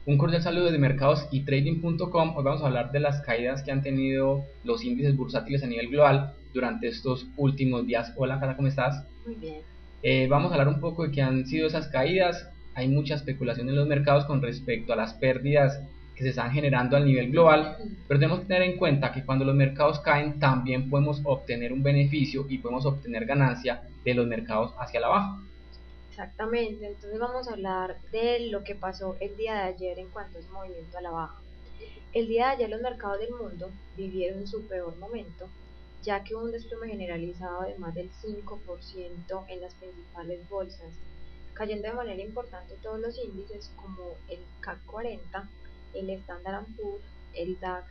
Un cordial saludo desde mercados-y-trading.com. Hoy vamos a hablar de las caídas que han tenido los índices bursátiles a nivel global durante estos últimos días. Hola, Cata, ¿cómo estás? Muy bien. Vamos a hablar un poco de qué han sido esas caídas. Hay mucha especulación en los mercados con respecto a las pérdidas que se están generando a nivel global, pero tenemos que tener en cuenta que cuando los mercados caen también podemos obtener un beneficio y podemos obtener ganancia de los mercados hacia la baja. Exactamente, entonces vamos a hablar de lo que pasó el día de ayer en cuanto a ese movimiento a la baja. El día de ayer los mercados del mundo vivieron su peor momento, ya que hubo un desplome generalizado de más del 5% en las principales bolsas, cayendo de manera importante todos los índices como el CAC 40, el Standard & Poor's, el DAX.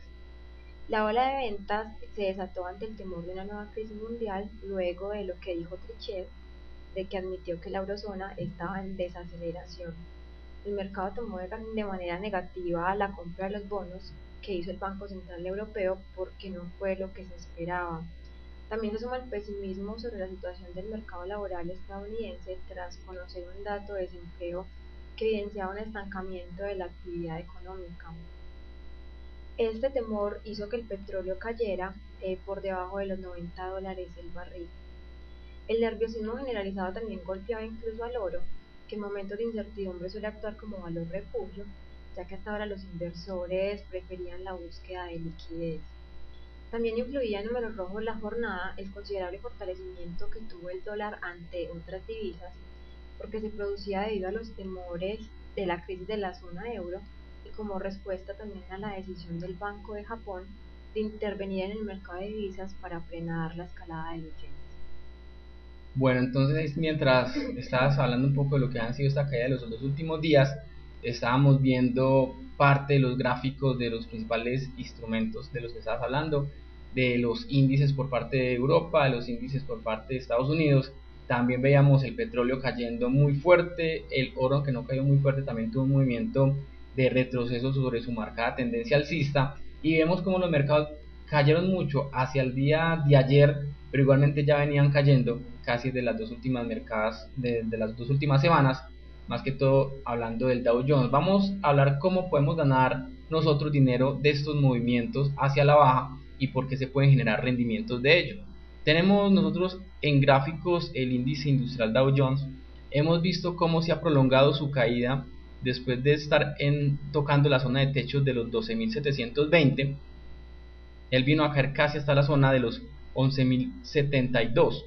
La ola de ventas se desató ante el temor de una nueva crisis mundial luego de lo que dijo Trichet, de que admitió que la eurozona estaba en desaceleración. El mercado tomó de manera negativa la compra de los bonos que hizo el Banco Central Europeo porque no fue lo que se esperaba. También se suma el pesimismo sobre la situación del mercado laboral estadounidense tras conocer un dato de desempleo que evidenciaba un estancamiento de la actividad económica. Este temor hizo que el petróleo cayera por debajo de los $90 el barril. El nerviosismo generalizado también golpeaba incluso al oro, que en momentos de incertidumbre suele actuar como valor refugio, ya que hasta ahora los inversores preferían la búsqueda de liquidez. También influía en números rojos la jornada el considerable fortalecimiento que tuvo el dólar ante otras divisas, porque se producía debido a los temores de la crisis de la zona euro y como respuesta también a la decisión del Banco de Japón de intervenir en el mercado de divisas para frenar la escalada de los yenes. Bueno, entonces mientras estabas hablando un poco de lo que han sido esta caída de los dos últimos días, estábamos viendo parte de los gráficos de los principales instrumentos de los que estabas hablando, de los índices por parte de Europa, de los índices por parte de Estados Unidos. También veíamos el petróleo cayendo muy fuerte, el oro, aunque no cayó muy fuerte, también tuvo un movimiento de retroceso sobre su marcada tendencia alcista, y vemos como los mercados cayeron mucho hacia el día de ayer, pero igualmente ya venían cayendo casi de las dos últimas mercadas, de las dos últimas semanas, más que todo hablando del Dow Jones. Vamos a hablar cómo podemos ganar nosotros dinero de estos movimientos hacia la baja y por qué se pueden generar rendimientos de ello. Tenemos nosotros en gráficos el índice industrial Dow Jones. Hemos visto cómo se ha prolongado su caída después de estar tocando la zona de techos de los 12.720. Él vino a caer casi hasta la zona de los 11.072.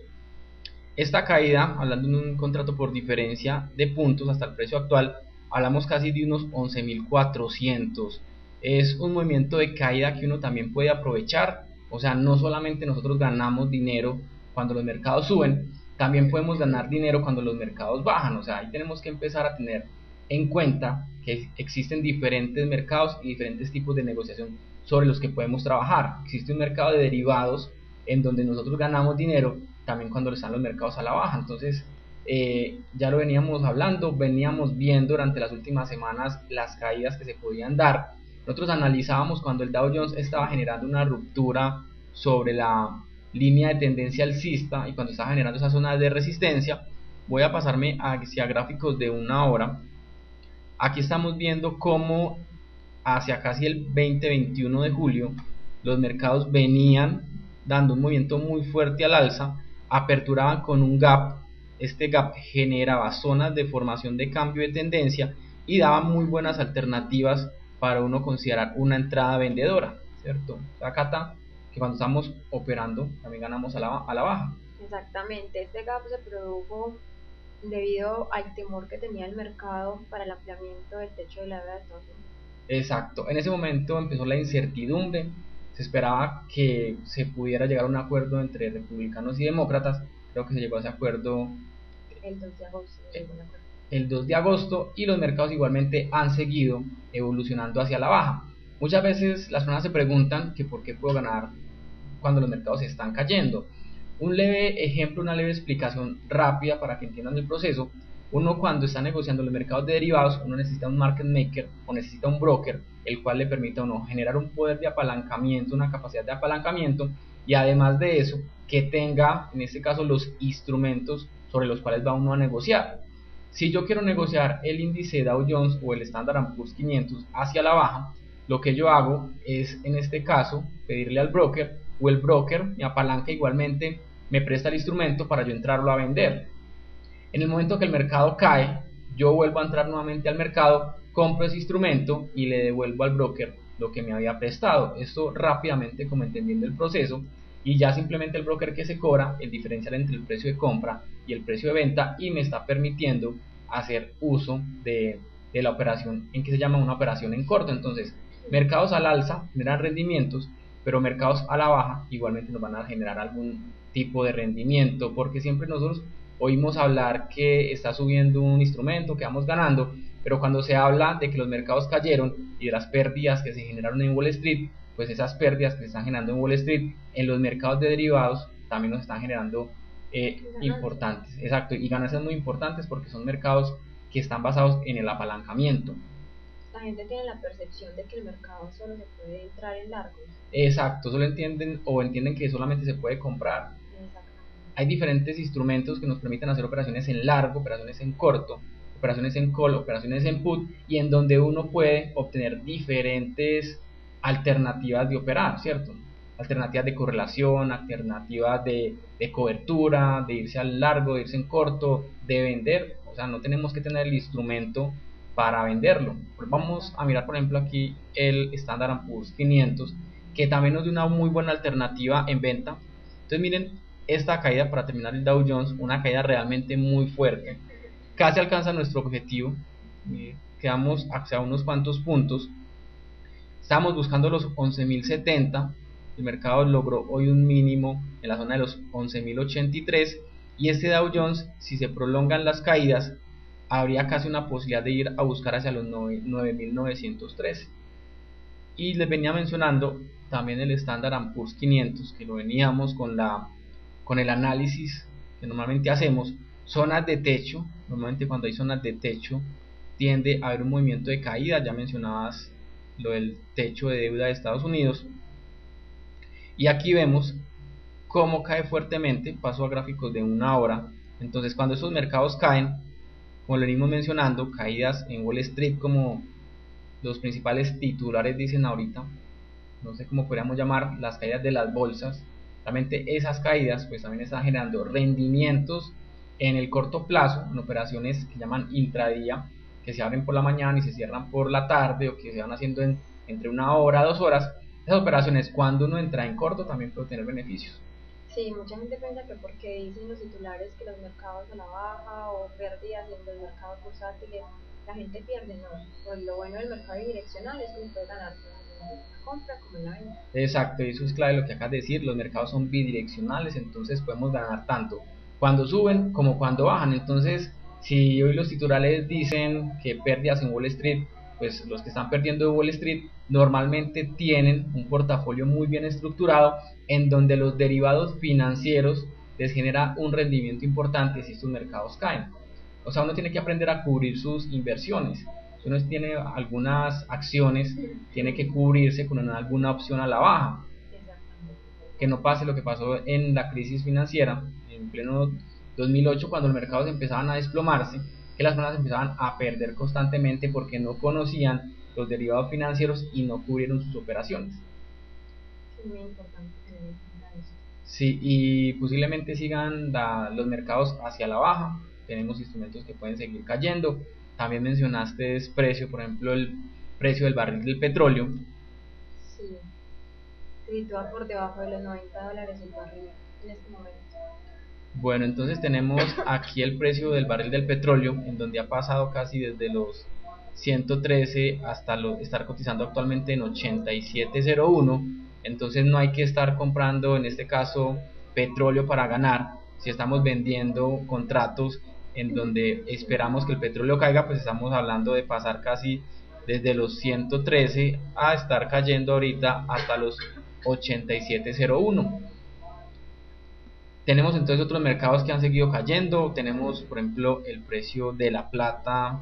Esta caída, hablando de un contrato por diferencia de puntos hasta el precio actual, hablamos casi de unos 11.400. Es un movimiento de caída que uno también puede aprovechar. O sea, no solamente nosotros ganamos dinero cuando los mercados suben, también podemos ganar dinero cuando los mercados bajan. O sea, ahí tenemos que empezar a tener en cuenta que existen diferentes mercados y diferentes tipos de negociación sobre los que podemos trabajar. Existe un mercado de derivados en donde nosotros ganamos dinero también cuando están los mercados a la baja. Entonces, ya lo veníamos hablando, veníamos viendo durante las últimas semanas las caídas que se podían dar. Nosotros analizábamos cuando el Dow Jones estaba generando una ruptura sobre la línea de tendencia alcista y cuando estaba generando esa zona de resistencia. Voy a pasarme hacia gráficos de una hora. Aquí estamos viendo cómo hacia casi el 20-21 de julio los mercados venían dando un movimiento muy fuerte al alza, aperturaban con un gap. Este gap generaba zonas de formación de cambio de tendencia y daba muy buenas alternativas para uno considerar una entrada vendedora, ¿cierto? Acá está que cuando estamos operando también ganamos a la baja. Exactamente, este gap se produjo debido al temor que tenía el mercado para el ampliamiento del techo de la deuda de Estados Unidos. Exacto, en ese momento empezó la incertidumbre, se esperaba que se pudiera llegar a un acuerdo entre republicanos y demócratas. Creo que se llegó a ese acuerdo El 2 de agosto, el 2 de agosto, y los mercados igualmente han seguido evolucionando hacia la baja. Muchas veces las personas se preguntan que por qué puedo ganar cuando los mercados están cayendo. Un leve ejemplo, una leve explicación rápida para que entiendan el proceso. Uno, cuando está negociando los mercados de derivados, uno necesita un market maker o necesita un broker, el cual le permita a uno generar un poder de apalancamiento, una capacidad de apalancamiento, y además de eso, que tenga en este caso los instrumentos sobre los cuales va uno a negociar. Si yo quiero negociar el índice Dow Jones o el Standard & Poor's 500 hacia la baja, lo que yo hago es, en este caso, pedirle al broker, o el broker me apalanca igualmente, me presta el instrumento para yo entrarlo a vender. En el momento que el mercado cae, yo vuelvo a entrar nuevamente al mercado, compro ese instrumento y le devuelvo al broker lo que me había prestado. Esto rápidamente, como entendiendo el proceso, y ya simplemente el broker que se cobra el diferencial entre el precio de compra y el precio de venta, y me está permitiendo hacer uso de la operación en que se llama una operación en corto. Entonces, mercados al alza generan rendimientos, pero mercados a la baja igualmente nos van a generar algún tipo de rendimiento, porque siempre nosotros oímos hablar que está subiendo un instrumento, que vamos ganando, pero cuando se habla de que los mercados cayeron y de las pérdidas que se generaron en Wall Street, pues esas pérdidas que se están generando en Wall Street, en los mercados de derivados también nos están generando importantes, exacto, y ganancias muy importantes porque son mercados que están basados en el apalancamiento. La gente tiene la percepción de que el mercado solo se puede entrar en largos. Exacto, solo entienden que solamente se puede comprar. Hay diferentes instrumentos que nos permiten hacer operaciones en largo, operaciones en corto, operaciones en call, operaciones en put, y en donde uno puede obtener diferentes alternativas de operar, ¿cierto? Alternativas de correlación, alternativas de cobertura, de irse al largo, de irse en corto, de vender. O sea, no tenemos que tener el instrumento para venderlo. Vamos a mirar, por ejemplo, aquí el Standard & Poor's 500, que también nos da una muy buena alternativa en venta. Entonces miren, esta caída, para terminar el Dow Jones, una caída realmente muy fuerte, casi alcanza nuestro objetivo, quedamos hacia unos cuantos puntos, estamos buscando los 11.070, el mercado logró hoy un mínimo en la zona de los 11.083, y este Dow Jones, si se prolongan las caídas, habría casi una posibilidad de ir a buscar hacia los 9.913. Y les venía mencionando también el Standard & Poor's 500, que lo veníamos con el análisis que normalmente hacemos. Zonas de techo, normalmente cuando hay zonas de techo tiende a haber un movimiento de caída. Ya mencionabas lo del techo de deuda de Estados Unidos, y aquí vemos cómo cae fuertemente. Paso a gráficos de una hora. Entonces, cuando esos mercados caen, como lo venimos mencionando, caídas en Wall Street, como los principales titulares dicen ahorita, no sé cómo podríamos llamar, las caídas de las bolsas, realmente esas caídas pues también están generando rendimientos en el corto plazo, en operaciones que llaman intradía, que se abren por la mañana y se cierran por la tarde, o que se van haciendo entre una hora, 2 horas. Esas operaciones, cuando uno entra en corto, también puede tener beneficios. Sí, mucha gente piensa que porque dicen los titulares que los mercados a la baja o pérdidas en los mercados bursátiles, la gente pierde. No, pues lo bueno del mercado bidireccional es que se puede ganar tanto en la compra como en la venta. Exacto, y eso es clave lo que acabas de decir. Los mercados son bidireccionales, entonces podemos ganar tanto cuando suben como cuando bajan. Entonces, si hoy los titulares dicen que pérdidas en Wall Street, pues los que están perdiendo en Wall Street normalmente tienen un portafolio muy bien estructurado, en donde los derivados financieros les genera un rendimiento importante si estos mercados caen. O sea, uno tiene que aprender a cubrir sus inversiones. Si uno tiene algunas acciones, tiene que cubrirse con alguna opción a la baja, que no pase lo que pasó en la crisis financiera en pleno 2008, cuando los mercados empezaban a desplomarse, que las personas empezaban a perder constantemente porque no conocían los derivados financieros y no cubrieron sus operaciones. Es muy importante tener en cuenta eso. Sí, y posiblemente sigan los mercados hacia la baja. Tenemos instrumentos que pueden seguir cayendo. También mencionaste precio, por ejemplo, el precio del barril del petróleo. Sí, sitúa por debajo de los $90 el barril en este momento. Bueno, entonces tenemos aquí el precio del barril del petróleo, en donde ha pasado casi desde los 113 hasta estar cotizando actualmente en 87.01. Entonces no hay que estar comprando, en este caso, petróleo para ganar. Si estamos vendiendo contratos en donde esperamos que el petróleo caiga, pues estamos hablando de pasar casi desde los 113 a estar cayendo ahorita hasta los 87.01. Tenemos entonces otros mercados que han seguido cayendo. Tenemos, por ejemplo, el precio de la plata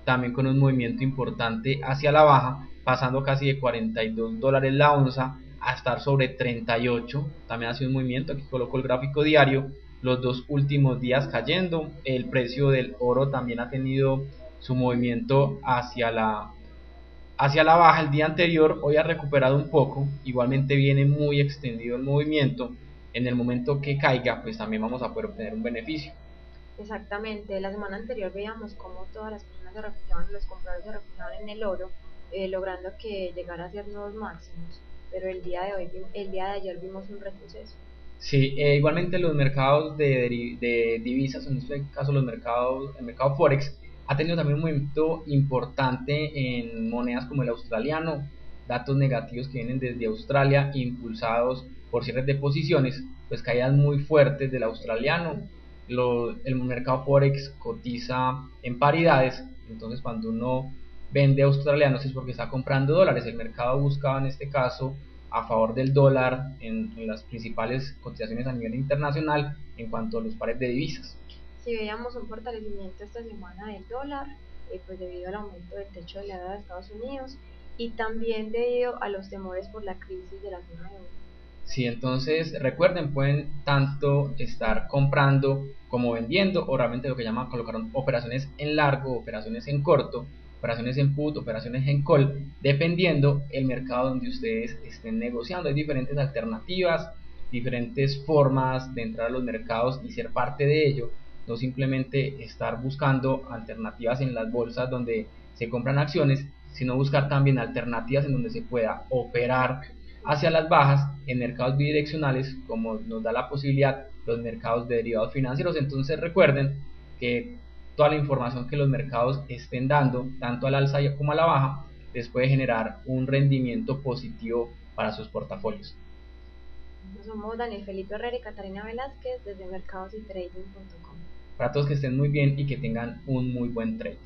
también con un movimiento importante hacia la baja, pasando casi de $42 la onza a estar sobre 38. También ha sido un movimiento. Aquí coloco el gráfico diario, los 2 últimos días cayendo. El precio del oro también ha tenido su movimiento hacia la baja el día anterior. Hoy ha recuperado un poco, igualmente viene muy extendido el movimiento. En el momento que caiga, pues también vamos a poder obtener un beneficio. Exactamente, la semana anterior veíamos cómo todas las personas se refugiaban, los compradores se refugiaban en el oro, logrando que llegara a ser nuevos máximos, pero el día de ayer vimos un retroceso. Sí, igualmente los mercados de divisas, en este caso el mercado Forex, ha tenido también un movimiento importante en monedas como el australiano, datos negativos que vienen desde Australia, impulsados por cierres de posiciones, pues caídas muy fuertes del australiano. El mercado Forex cotiza en paridades, entonces cuando uno vende australianos es porque está comprando dólares. El mercado buscaba en este caso a favor del dólar en las principales cotizaciones a nivel internacional en cuanto a los pares de divisas. Si veíamos un fortalecimiento esta semana del dólar, pues debido al aumento del techo de la deuda de Estados Unidos y también debido a los temores por la crisis de la zona euro. Sí, entonces recuerden, pueden tanto estar comprando como vendiendo, o realmente lo que llaman colocar operaciones en largo, operaciones en corto, operaciones en put, operaciones en call, dependiendo el mercado donde ustedes estén negociando. Hay diferentes alternativas, diferentes formas de entrar a los mercados y ser parte de ello, no simplemente estar buscando alternativas en las bolsas donde se compran acciones, sino buscar también alternativas en donde se pueda operar hacia las bajas en mercados bidireccionales, como nos da la posibilidad los mercados de derivados financieros. Entonces recuerden que toda la información que los mercados estén dando, tanto al alza como a la baja, les puede generar un rendimiento positivo para sus portafolios. Somos Daniel Felipe Herrera y Catarina Velázquez desde mercadosytrading.com. Para todos, que estén muy bien y que tengan un muy buen trade.